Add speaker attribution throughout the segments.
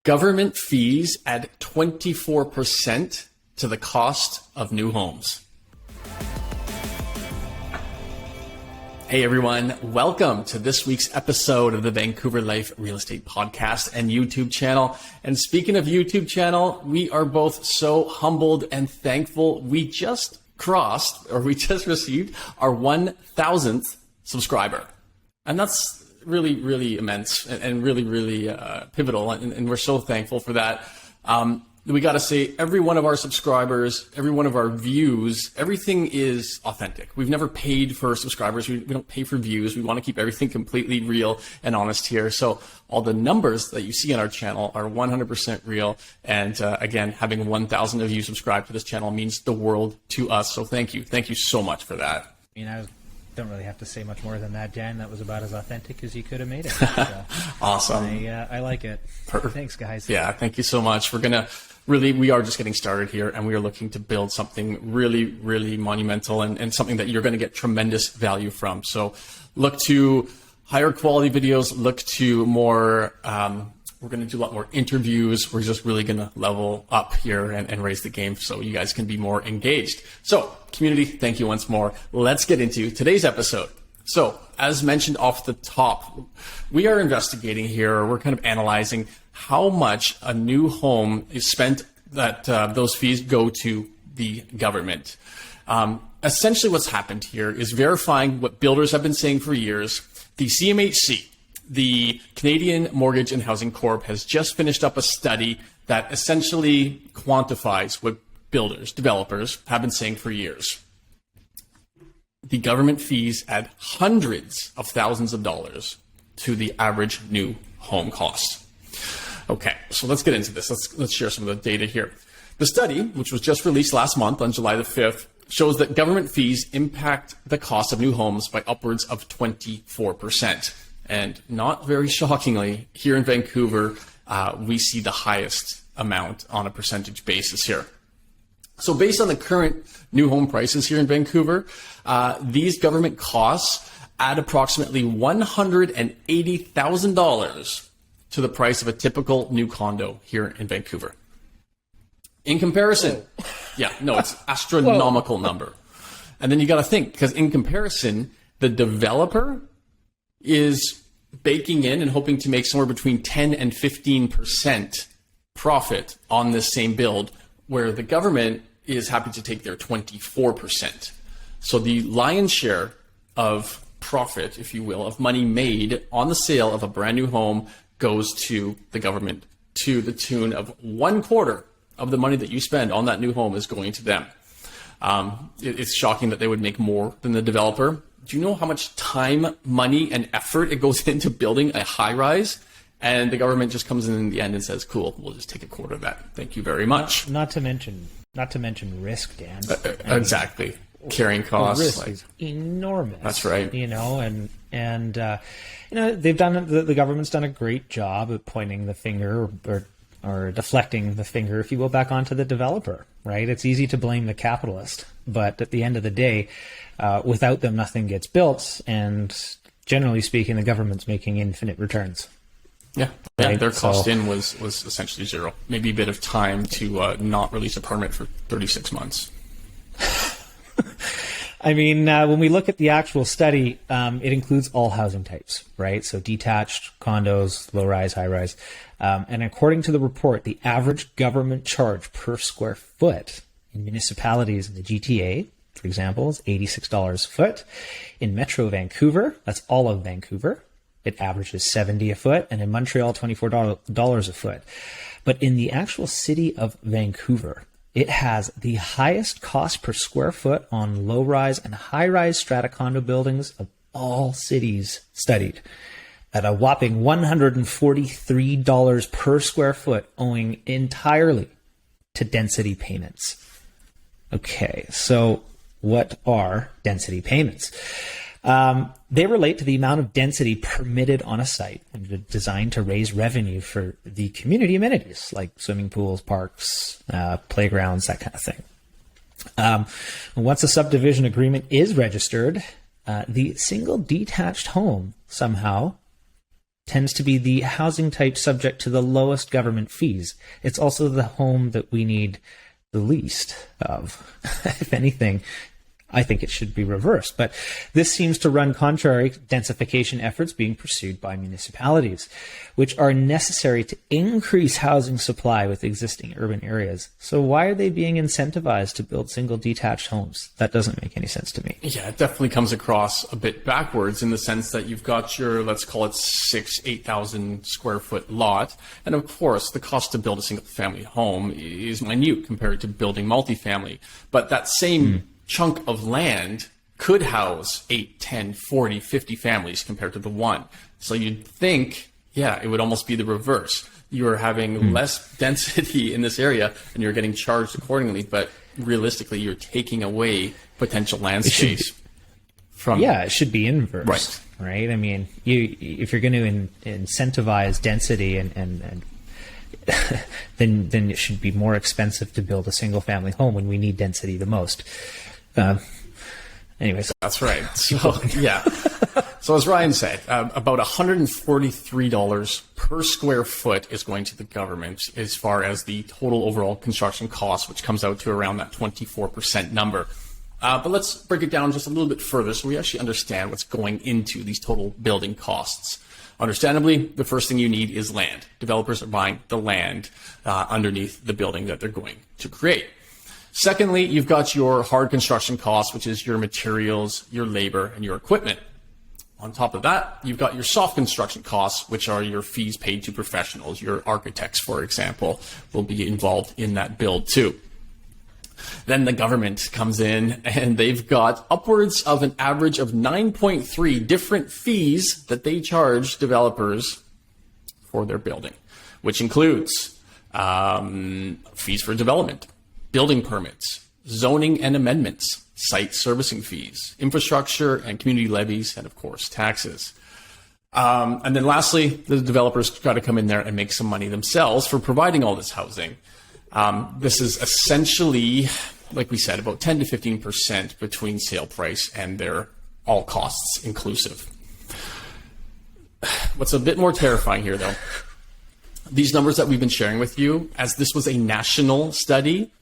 Speaker 1: Government fees add 24% to the cost of new homes. Hey everyone, welcome to this week's episode of the Vancouver Life Real Estate Podcast and YouTube channel. And speaking of YouTube channel, we are both so humbled and thankful. We just received our 1,000th subscriber. And that's really immense and really pivotal. And we're so thankful for that. We got to say, every one of our subscribers, every one of our views, everything is authentic. We've never paid for subscribers. We don't pay for views. We want to keep everything completely real and honest here. So all the numbers that you see on our channel are 100% real. And again, having 1,000 of you subscribe to this channel means the world to us. So thank you. Thank you so much for that.
Speaker 2: I don't really have to say much more than that, Dan. That was about as authentic as you could have made it. So,
Speaker 1: awesome.
Speaker 2: I like it.
Speaker 1: Perfect.
Speaker 2: Thanks, guys.
Speaker 1: Yeah, thank you so much. We are just getting started here, and we are looking to build something really monumental and something that you're going to get tremendous value from. So look to higher quality videos, look to more, we're going to do a lot more interviews. We're just really going to level up here and raise the game so you guys can be more engaged. So community, thank you once more. Let's get into today's episode. So as mentioned off the top, we are investigating here, we're kind of analyzing how much a new home is spent that those fees go to the government. Essentially what's happened here is verifying what builders have been saying for years. The CMHC, the Canadian Mortgage and Housing Corp, has just finished up a study that essentially quantifies what developers have been saying for years. The government fees add hundreds of thousands of dollars to the average new home cost. Okay, so let's get into this. Let's share some of the data here. The study, which was just released last month on July the 5th, shows that government fees impact the cost of new homes by upwards of 24%. And not very shockingly, here in Vancouver, we see the highest amount on a percentage basis here. So based on the current new home prices here in Vancouver, these government costs add approximately $180,000 to the price of a typical new condo here in Vancouver. In comparison, it's astronomical number. And then you got to think, because in comparison, the developer is baking in and hoping to make somewhere between 10 and 15% profit on this same build, where the government is happy to take their 24%. So the lion's share of profit, if you will, of money made on the sale of a brand new home goes to the government, to the tune of 1/4 of the money that you spend on that new home is going to them. It's shocking that they would make more than the developer. Do you know how much time, money, and effort it goes into building a high-rise? And the government just comes in the end and says, cool, we'll just take 1/4 of that. Thank you very much.
Speaker 2: Not to mention risk, Dan.
Speaker 1: Exactly. Carrying costs.
Speaker 2: The risk is enormous.
Speaker 1: That's right.
Speaker 2: They've done, the government's done a great job at pointing the finger or deflecting the finger, if you will, back onto the developer, right? It's easy to blame the capitalist, but at the end of the day, without them, nothing gets built. And generally speaking, the government's making infinite returns.
Speaker 1: Yeah, right? Their cost in was essentially zero. Maybe a bit of time to not release a permit for 36 months.
Speaker 2: When we look at the actual study, it includes all housing types, right? So detached, condos, low-rise, high-rise. And according to the report, the average government charge per square foot in municipalities in the GTA, for example, is $86 a foot. In Metro Vancouver, that's all of Vancouver, it averages $70 a foot, and in Montreal, $24 a foot. But in the actual city of Vancouver, it has the highest cost per square foot on low-rise and high-rise strata condo buildings of all cities studied, at a whopping $143 per square foot, owing entirely to density payments. Okay, so what are density payments? They relate to the amount of density permitted on a site and are designed to raise revenue for the community amenities like swimming pools, parks, playgrounds, that kind of thing. Once a subdivision agreement is registered, the single detached home somehow tends to be the housing type subject to the lowest government fees. It's also the home that we need the least of. If anything, I think it should be reversed. But this seems to run contrary to densification efforts being pursued by municipalities, which are necessary to increase housing supply with existing urban areas. So why are they being incentivized to build single detached homes? That doesn't make any sense to me.
Speaker 1: Yeah, it definitely comes across a bit backwards in the sense that you've got your, let's call it 8,000 square foot lot. And of course, the cost to build a single family home is minute compared to building multifamily. But that same chunk of land could house 8, 10, 40, 50 families compared to the one. So you'd think, yeah, it would almost be the reverse. You're having less density in this area and you're getting charged accordingly, but realistically, you're taking away potential land space from...
Speaker 2: Yeah, it should be inverse, right? I mean, if you're going to incentivize density and then it should be more expensive to build a single family home when we need density the most. Anyways,
Speaker 1: that's right. So yeah. So as Ryan said, about $143 per square foot is going to the government as far as the total overall construction cost, which comes out to around that 24% number. But let's break it down just a little bit further so we actually understand what's going into these total building costs. Understandably, the first thing you need is land. Developers are buying the land underneath the building that they're going to create. Secondly, you've got your hard construction costs, which is your materials, your labor, and your equipment. On top of that, you've got your soft construction costs, which are your fees paid to professionals. Your architects, for example, will be involved in that build too. Then the government comes in and they've got upwards of an average of 9.3 different fees that they charge developers for their building, which includes fees for development, building permits, zoning and amendments, site servicing fees, infrastructure and community levies, and of course, taxes. And then lastly, the developers got to come in there and make some money themselves for providing all this housing. This is essentially, like we said, about 10 to 15% between sale price and their all costs inclusive. What's a bit more terrifying here, though, these numbers that we've been sharing with you, as this was a national study,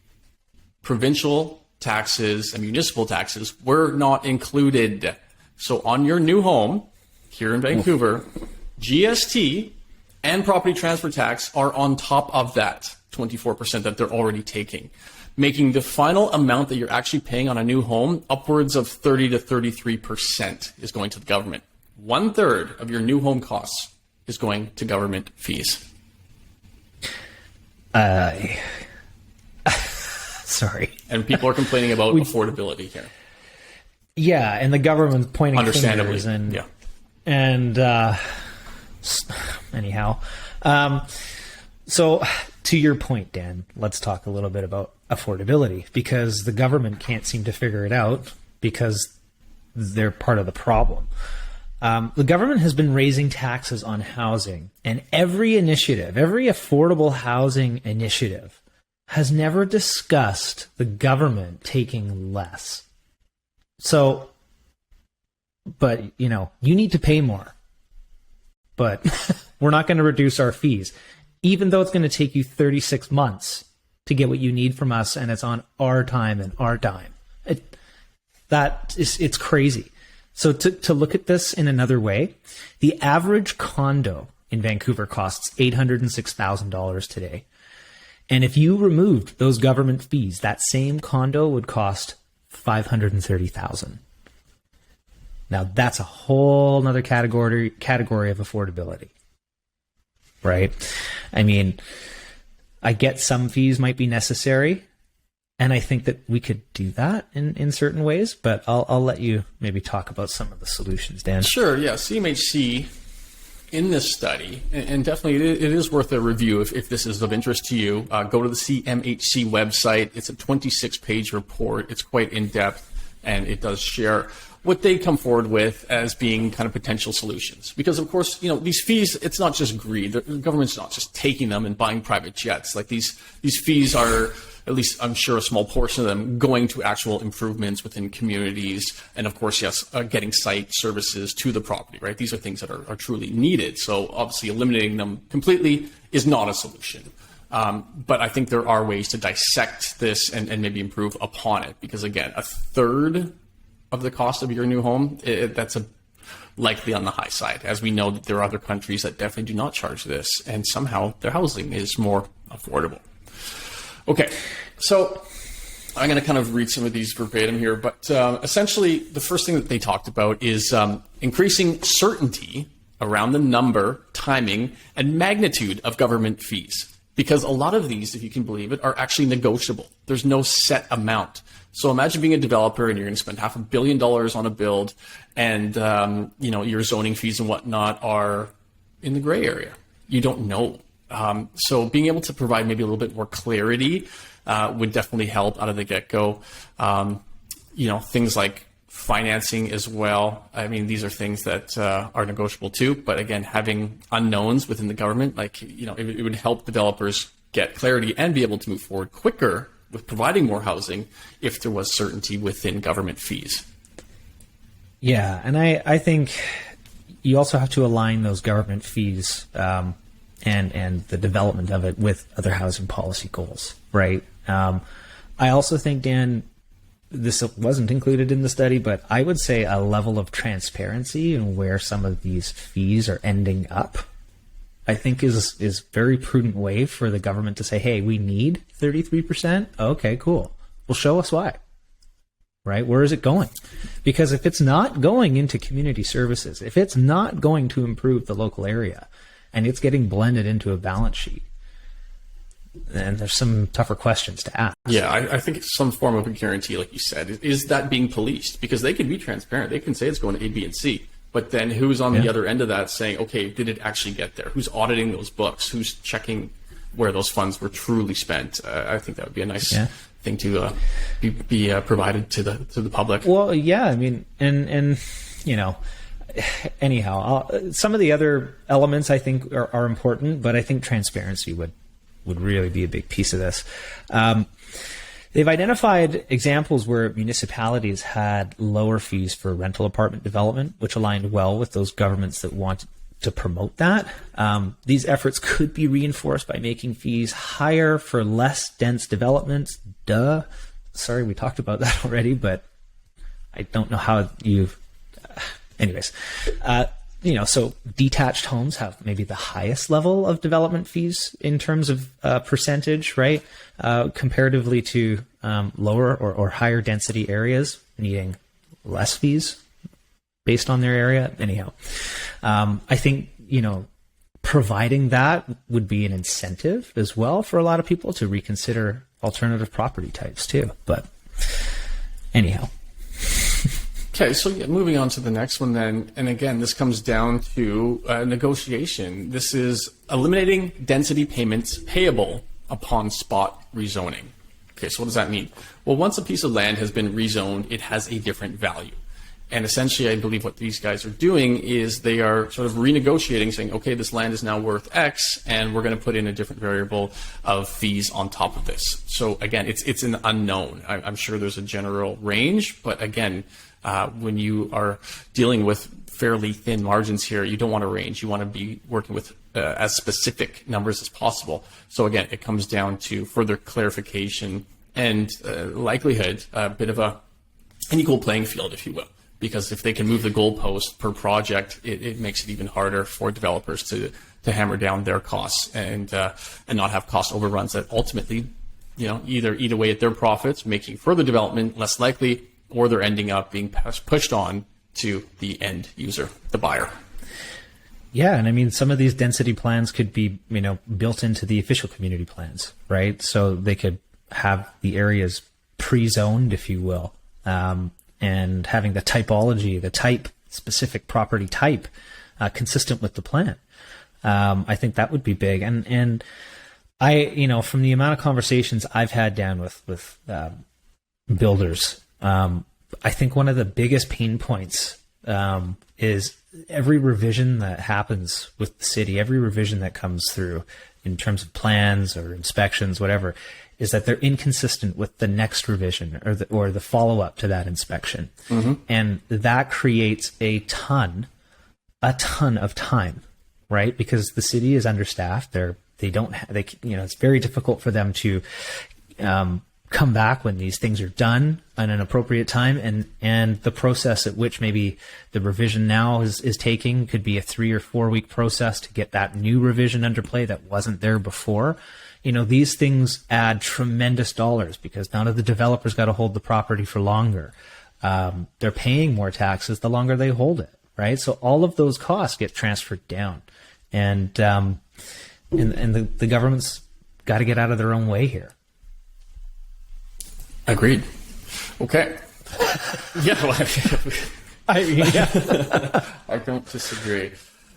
Speaker 1: provincial taxes and municipal taxes were not included. So on your new home here in Vancouver, GST and property transfer tax are on top of that 24% that they're already taking, making the final amount that you're actually paying on a new home upwards of 30 to 33% is going to the government. 1/3 of your new home costs is going to government fees.
Speaker 2: Sorry.
Speaker 1: And people are complaining about affordability here.
Speaker 2: Yeah, and the government's pointing
Speaker 1: Understandably,
Speaker 2: fingers
Speaker 1: yeah.
Speaker 2: And anyhow, so to your point, Dan, let's talk a little bit about affordability, because the government can't seem to figure it out because they're part of the problem. The government has been raising taxes on housing, and every initiative, every affordable housing initiative has never discussed the government taking less. So, but, you need to pay more, but we're not going to reduce our fees, even though it's going to take you 36 months to get what you need from us, and it's on our time and our dime. It's crazy. So to look at this in another way, the average condo in Vancouver costs $806,000 today. And if you removed those government fees, that same condo would cost $530,000. Now that's a whole nother category of affordability, right? I mean, I get some fees might be necessary, and I think that we could do that in certain ways, but I'll let you maybe talk about some of the solutions, Dan.
Speaker 1: Sure, yeah. CMHC in this study, and definitely it is worth a review if this is of interest to you. Go to the CMHC website. It's a 26-page report. It's quite in-depth, and it does share what they come forward with as being kind of potential solutions. Because, of course, these fees, it's not just greed. The government's not just taking them and buying private jets. Like these fees are at least I'm sure a small portion of them going to actual improvements within communities. And of course, yes, getting site services to the property, right? These are things that are truly needed. So obviously eliminating them completely is not a solution. But I think there are ways to dissect this and maybe improve upon it, because again, a third of the cost of your new home, that's likely on the high side, as we know that there are other countries that definitely do not charge this, and somehow their housing is more affordable. Okay, so I'm going to kind of read some of these verbatim here, but essentially the first thing that they talked about is increasing certainty around the number, timing, and magnitude of government fees. Because a lot of these, if you can believe it, are actually negotiable. There's no set amount. So imagine being a developer and you're going to spend $500 million on a build, and your zoning fees and whatnot are in the gray area. You don't know. So being able to provide maybe a little bit more clarity would definitely help out of the get-go. Things like financing as well. I mean, these are things that are negotiable too. But again, having unknowns within the government, it would help developers get clarity and be able to move forward quicker with providing more housing if there was certainty within government fees.
Speaker 2: Yeah, and I think you also have to align those government fees and the development of it with other housing policy goals, right? I also think, Dan, this wasn't included in the study, but I would say a level of transparency in where some of these fees are ending up, I think is a very prudent way for the government to say, hey, we need 33%. Okay, cool. Well, show us why, right? Where is it going? Because if it's not going into community services, if it's not going to improve the local area, and it's getting blended into a balance sheet, and there's some tougher questions to ask.
Speaker 1: Yeah, I think it's some form of a guarantee, like you said. Is that being policed? Because they can be transparent. They can say it's going to A, B, and C. But then who's on the other end of that saying, okay, did it actually get there? Who's auditing those books? Who's checking where those funds were truly spent? I think that would be a nice thing to be provided to the public.
Speaker 2: Well, yeah, I mean, and anyhow, some of the other elements I think are important, but I think transparency would really be a big piece of this. They've identified examples where municipalities had lower fees for rental apartment development, which aligned well with those governments that want to promote that. These efforts could be reinforced by making fees higher for less dense developments. Sorry, we talked about that already, but I don't know how you've... anyways. So detached homes have maybe the highest level of development fees in terms of percentage, right? Comparatively to lower or higher density areas needing less fees based on their area. Anyhow, I think, providing that would be an incentive as well for a lot of people to reconsider alternative property types too. But anyhow.
Speaker 1: Okay, so moving on to the next one then, and again, this comes down to negotiation. This is eliminating density payments payable upon spot rezoning. Okay, so what does that mean? Well, once a piece of land has been rezoned, it has a different value. And essentially, I believe what these guys are doing is they are sort of renegotiating, saying, okay, this land is now worth X, and we're going to put in a different variable of fees on top of this. So again, it's an unknown. I'm sure there's a general range, but again, when you are dealing with fairly thin margins here, you don't want a range. You want to be working with as specific numbers as possible. So again, it comes down to further clarification and likelihood, a bit of an equal playing field, if you will. Because if they can move the goalpost per project, it makes it even harder for developers to hammer down their costs and not have cost overruns that ultimately, either eat away at their profits, making further development less likely, or they're ending up being pushed on to the end user, the buyer.
Speaker 2: Yeah, and I mean, some of these density plans could be, built into the official community plans, right? So they could have the areas pre-zoned, if you will, and having the typology, the type-specific property type consistent with the plan. I think that would be big. And I, from the amount of conversations I've had down with builders, I think one of the biggest pain points is every revision that happens with the city, every revision that comes through in terms of plans or inspections, whatever, is that they're inconsistent with the next revision or the follow-up to that inspection. And that creates a ton of time, right? Because the city is understaffed. It's very difficult for them to come back when these things are done at an appropriate time, and the process at which maybe the revision now is taking could be a 3 or 4 week process to get that new revision under play that wasn't there before. These things add tremendous dollars because now the developer's got to hold the property for longer. They're paying more taxes the longer they hold it, right? So all of those costs get transferred down, and the government's got to get out of their own way here.
Speaker 1: Agreed. Okay. Yeah. I don't disagree.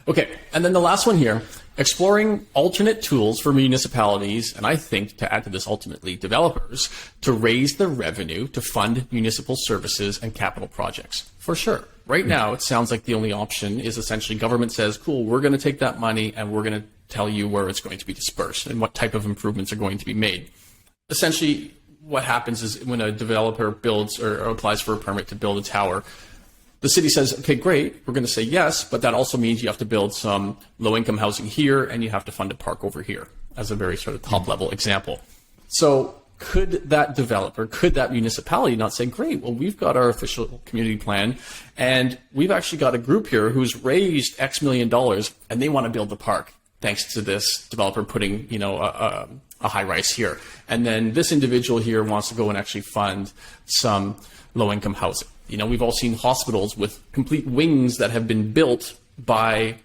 Speaker 1: Okay. And then the last one here, exploring alternate tools for municipalities, and I think to add to this ultimately developers, to raise the revenue to fund municipal services and capital projects. For sure. Right now, it sounds like the only option is essentially government says, cool, we're going to take that money and we're going to tell you where it's going to be dispersed and what type of improvements are going to be made. Essentially, what happens is when a developer builds or applies for a permit to build a tower, the city says, okay, great, we're going to say yes, but that also means you have to build some low-income housing here and you have to fund a park over here, as a very sort of top-level example. So could that developer, could that municipality not say, great, well, we've got our official community plan and we've actually got a group here who's raised X million dollars and they want to build the park thanks to this developer putting, a high rise here. And then this individual here wants to go and actually fund some low-income housing. We've all seen hospitals with complete wings that have been built by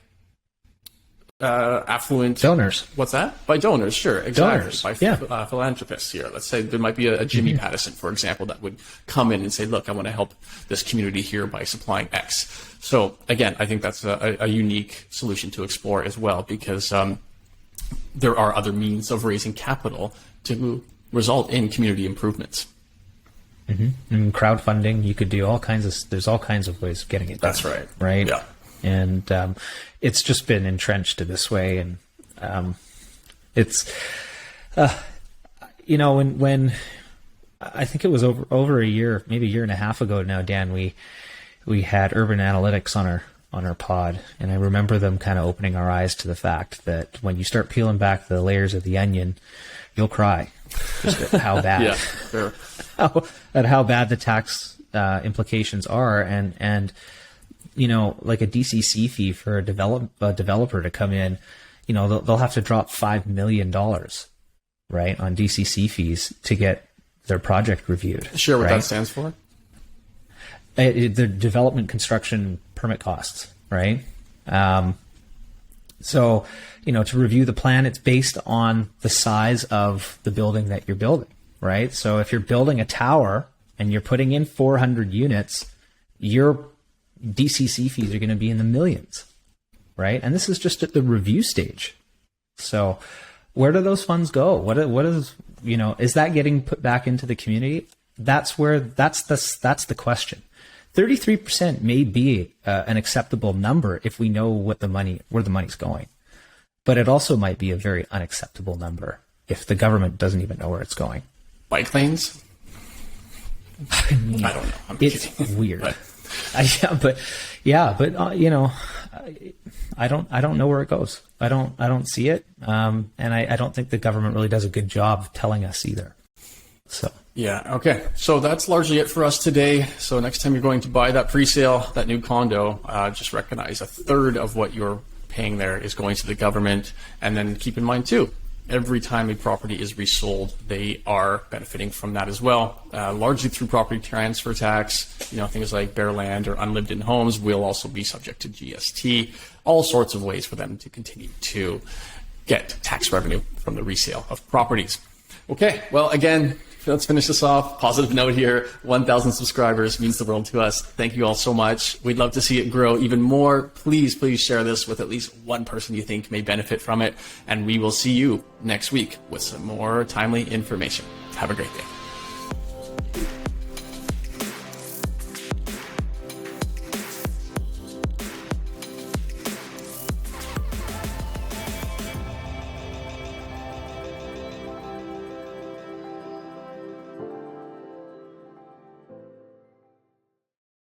Speaker 1: affluent
Speaker 2: donors.
Speaker 1: What's that? By donors, sure, exactly.
Speaker 2: Donors.
Speaker 1: By philanthropists here. Let's say there might be a Jimmy Pattison, for example, that would come in and say, look, I want to help this community here by supplying X. So again, I think that's a unique solution to explore as well, because there are other means of raising capital to result in community improvements.
Speaker 2: And crowdfunding, you could do there's all kinds of ways of getting it done.
Speaker 1: That's right.
Speaker 2: Right.
Speaker 1: Yeah.
Speaker 2: And it's just been entrenched to this way. And it's, when I think it was over a year, maybe a year and a half ago now, Dan, we had Urban Analytics on our pod, and I remember them kind of opening our eyes to the fact that when you start peeling back the layers of the onion, you'll cry just at how bad,
Speaker 1: yeah, sure.
Speaker 2: how bad the tax implications are, and like a DCC fee for a developer to come in, they'll have to drop $5 million, right, on DCC fees to get their project reviewed.
Speaker 1: Sure, what
Speaker 2: right?
Speaker 1: that stands for?
Speaker 2: The development construction permit costs, right? So, to review the plan, it's based on the size of the building that you're building, right? So if you're building a tower and you're putting in 400 units, your DCC fees are going to be in the millions, right? And this is just at the review stage. So where do those funds go? What is, is that getting put back into the community? That's the question. 33% may be an acceptable number if we know where the money's going, but it also might be a very unacceptable number if the government doesn't even know where it's going.
Speaker 1: Bike lanes? I don't know.
Speaker 2: It's weird. But I don't know where it goes. I don't see it, and I don't think the government really does a good job of telling us either. So.
Speaker 1: Yeah. Okay. So that's largely it for us today. So next time you're going to buy that pre-sale, that new condo, just recognize a third of what you're paying there is going to the government. And then keep in mind too, every time a property is resold, they are benefiting from that as well, largely through property transfer tax. Things like bare land or unlived in homes will also be subject to GST, all sorts of ways for them to continue to get tax revenue from the resale of properties. Okay. Well, again, let's finish this off. Positive note here. 1,000 subscribers means the world to us. Thank you all so much. We'd love to see it grow even more. Please share this with at least one person you think may benefit from it. And we will see you next week with some more timely information. Have a great day.